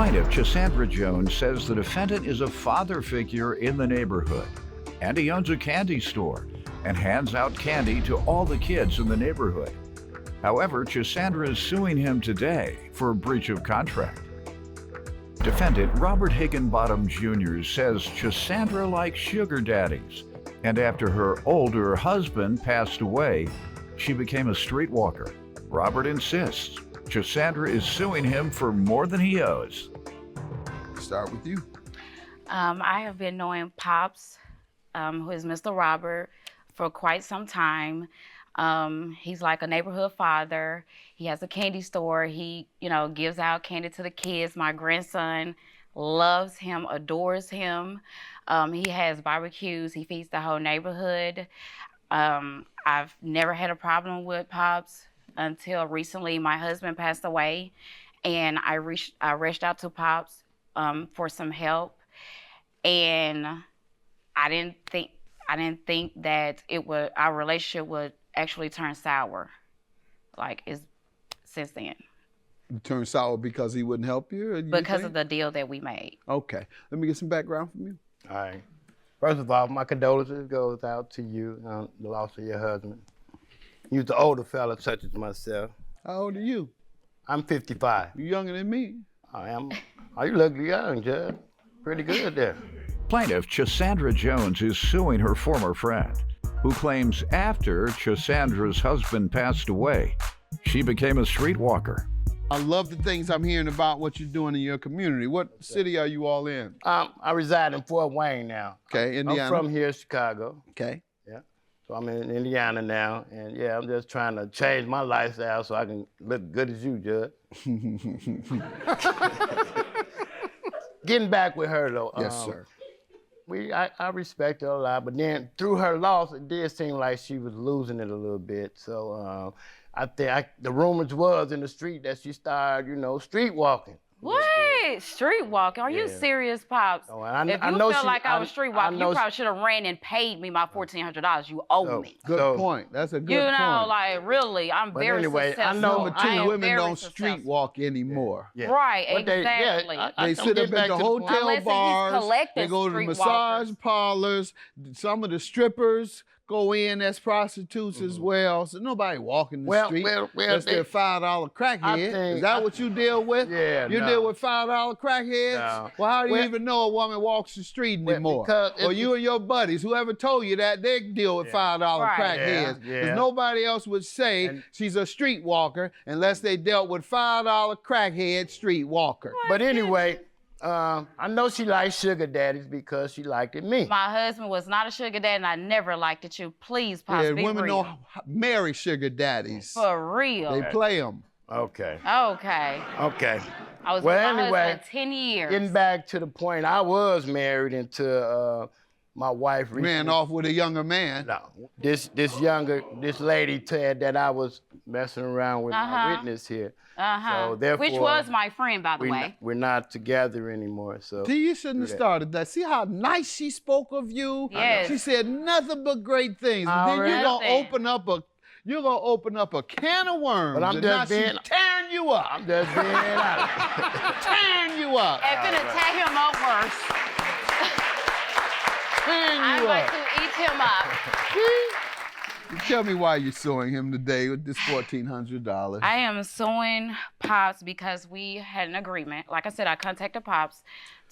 Plaintiff Cassandra Jones says the defendant is a father figure in the neighborhood, and he owns a candy store and hands out candy to all the kids in the neighborhood. However, Cassandra is suing him today for a breach of contract. Defendant Robert Higginbottom Jr. says Cassandra likes sugar daddies, and after her older husband passed away, she became a streetwalker. Robert insists Cassandra is suing him for more than he owes. Start with you. I have been knowing Pops, who is Mr. Robert, for quite some time. He's like a neighborhood father. He has a candy store. He, gives out candy to the kids. My grandson loves him, adores him. He has barbecues. He feeds the whole neighborhood. I've never had a problem with Pops until recently. My husband passed away, and I reached out to Pops for some help, and I didn't think that our relationship would actually turn sour, since then. You turned sour because he wouldn't help you? Or because of the deal that we made. Okay. Let me get some background from you. All right. First of all, my condolences goes out to you on the loss of your husband. You're the older fella such as myself. How old are you? I'm 55. You're younger than me. I am. Oh, you look young, Judge. Pretty good there. Plaintiff Cassandra Jones is suing her former friend, who claims after Cassandra's husband passed away, she became a streetwalker. I love the things I'm hearing about what you're doing in your community. What city are you all in? I reside in Fort Wayne now. Okay, Indiana. I'm from here, Chicago. Okay. Yeah. So I'm in Indiana now, and yeah, I'm just trying to change my lifestyle so I can look good as you, Judge. Getting back with her though. Yes, sir. I respect her a lot, but then through her loss, it did seem like she was losing it a little bit. So I think the rumors was in the street that she started, street walking. What? Street walking? Are you serious, Pops? Oh, if you felt like I was street walking, you probably should have ran and paid me my $1,400 you owe me. Good point. That's a good point. Really, I'm very successful. I know, but two women don't street walk anymore. Yeah. Right, exactly. They sit up at the hotel bars, they go to the massage parlors, some of the strippers go in as prostitutes as well. So nobody walking the street. That's their $5 crackhead. Is that what you deal with? Yeah, You deal with $5 crackheads? No. Well, how do you even know a woman walks the street anymore? Or you and your buddies, whoever told you that, they deal with $5 crackheads. Because nobody else would say she's a streetwalker unless they dealt with $5 crackhead streetwalker. But anyway, I know she likes sugar daddies because she liked it me. My husband was not a sugar daddy, and I never liked it you. Please, Pops, be women real. don't marry sugar daddies. For real. They play them. Okay. Okay. Okay. I was with my husband 10 years. Getting back to the point, I was married until my wife ran off with a younger man. No, this lady said that I was messing around with my witness here. So therefore, which was my friend, by the way. We're not together anymore. So see, you shouldn't have started that. See how nice she spoke of you? Yes. She said nothing but great things. Then you're gonna open up a can of worms. But I'm just being tearing you up. I'm just being honest. Tearing you up. And finna tear him up worse. I'm going to eat him up. Tell me why you're suing him today with this $1,400. I am suing Pops because we had an agreement. Like I said, I contacted Pops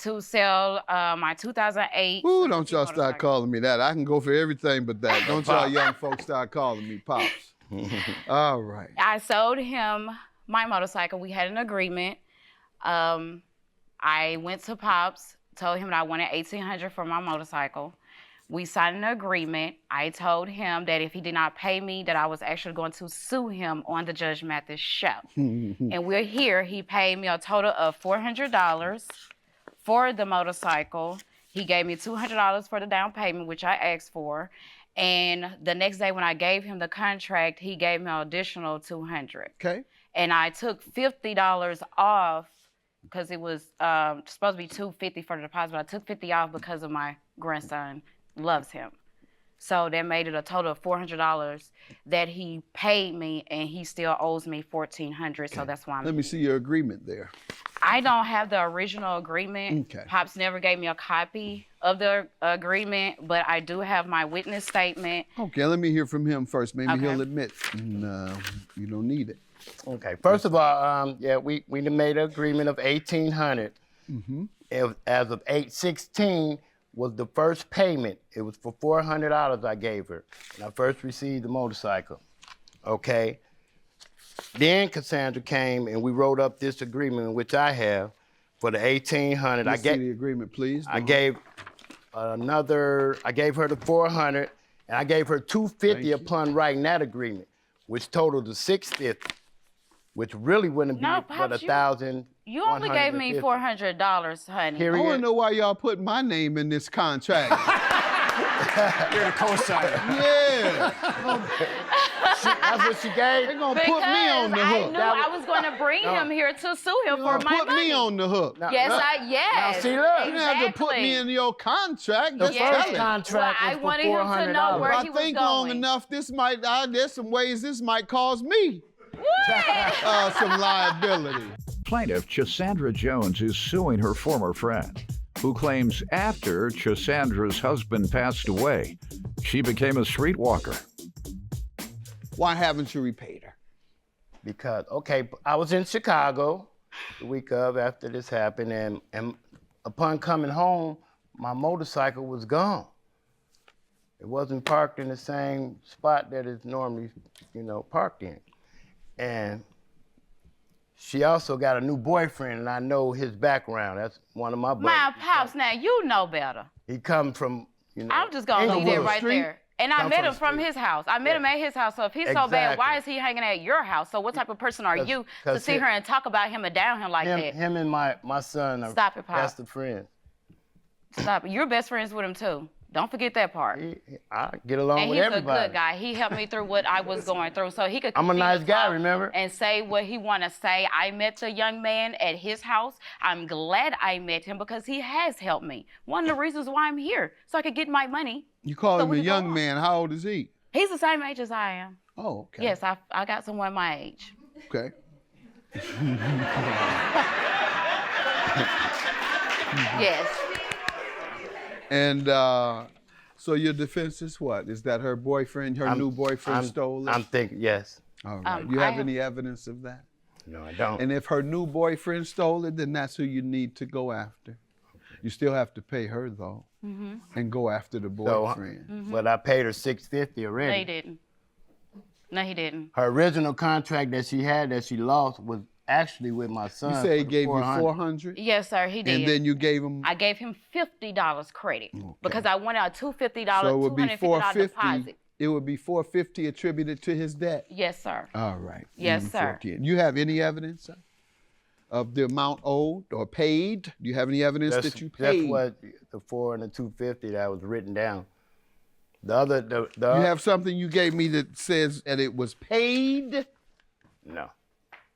to sell my 2008. Ooh, don't y'all start calling me that. I can go for everything but that. Don't y'all young folks start calling me Pops. All right. I sold him my motorcycle. We had an agreement. I went to Pops, told him that I wanted $1,800 for my motorcycle. We signed an agreement. I told him that if he did not pay me, that I was actually going to sue him on the Judge Mathis show. And we're here. He paid me a total of $400 for the motorcycle. He gave me $200 for the down payment, which I asked for. And the next day when I gave him the contract, he gave me an additional $200. Okay. And I took $50 off because it was supposed to be $250 for the deposit, but I took $50 off because of my grandson loves him. So that made it a total of $400 that he paid me, and he still owes me $1,400. So that's why Let me see your agreement there. I don't have the original agreement. Okay. Pops never gave me a copy of the agreement, but I do have my witness statement. Okay, let me hear from him first. Maybe Okay. he'll admit you don't need it. Okay. First of all, we made an agreement of $1,800. As of 8/16 was the first payment. It was for $400 I gave her when I first received the motorcycle. Okay. Then Cassandra came and we wrote up this agreement, which I have, for the $1,800. Let's see the agreement, please. I gave her the $400, and I gave her $250 upon writing that agreement, which totaled to $650, which really wouldn't be but $1,000. You only gave me $400, honey. I want to know why y'all put my name in this contract. You're the co-signer. Yeah. That's what she gave? They're going to put me on the hook. I knew I was going to bring him here to sue him for my money. Put me on the hook. Yes. Now, see, look. Exactly. You didn't have to put me in your contract. The first Well, contract I was wanted for him to $400. know where If he I was think going. long enough, there's some ways this might cause me some liability. Plaintiff Cassandra Jones is suing her former friend, who claims after Cassandra's husband passed away, she became a streetwalker. Why haven't you repaid her? Because, okay, I was in Chicago the week after this happened, and upon coming home, my motorcycle was gone. It wasn't parked in the same spot that it's normally, parked in. And she also got a new boyfriend, and I know his background. That's one of my buddies. My Pops, now you know better. He come from, I'm just going to leave it right Street? there. And I Come met from him the from street. his house. I met him at his house. So if he's so bad, Exactly. why is he hanging at your house? So what type of person are you to 'cause sit here and talk about him and down him like that? Him and my son are Stop it, Pop. best of friends. Stop it. You're best friends with him too. Don't forget that part. I get along And with he's everybody. a good guy. He helped me through what I was going through, so he could. I'm a continue nice to guy, talk remember? And say what he want to say. I met the young man at his house. I'm glad I met him because he has helped me. One of the reasons why I'm here, so I could get my money. You call So him we a can go young on. man. How old is he? He's the same age as I am. Oh, okay. Yes, I got someone my age. Okay. Yes. And so your defense is what? Is that her boyfriend, her new boyfriend stole it? I'm thinking, yes. All right. You have any evidence of that? No, I don't. And if her new boyfriend stole it, then that's who you need to go after. You still have to pay her though, and go after the boyfriend. But I paid her $650 already. No, he didn't. No, he didn't. Her original contract that she had that she lost was actually with my son. You say he for gave you $400. $400, Yes, sir, he did. and then you gave him. I gave him $50 credit because I wanted a $250, So it would be $250 $450. deposit. It would be $450 attributed to his debt. Yes, sir. All right. Yes, Even sir. $410. You have any evidence of the amount owed or paid? Do you have any evidence that you paid? That's what the $4 and the $250 that was written down. The other, You have something you gave me that says that it was paid? No.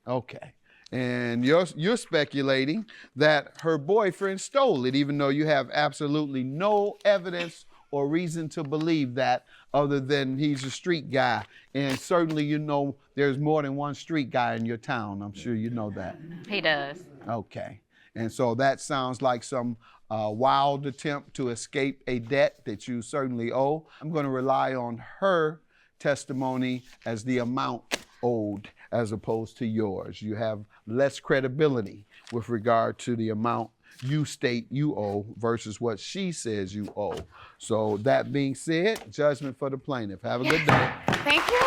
Okay. And you're speculating that her boyfriend stole it, even though you have absolutely no evidence or reason to believe that other than he's a street guy. And certainly you know there's more than one street guy in your town. I'm sure you know that. He does. Okay. And so that sounds like some wild attempt to escape a debt that you certainly owe. I'm going to rely on her testimony as the amount owed as opposed to yours. You have less credibility with regard to the amount you state you owe versus what she says you owe. So that being said, judgment for the plaintiff. Have a good day. Thank you.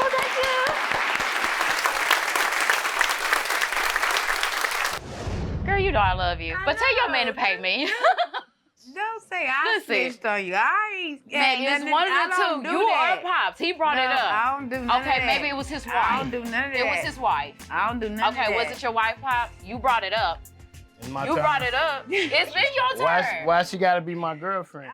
Girl, you know I love you. But tell your man to pay me. Don't say I snitched on you. I ain't. Man, it's one of the two. You or Pops. He brought it up. I don't do none of that. Okay, maybe it was his wife. I don't do none of that. It was his wife. I don't do none of that. Okay, was it your wife, Pop? You brought it up. It's my You turn. brought it up. It's been your turn. Why she gotta be my girlfriend?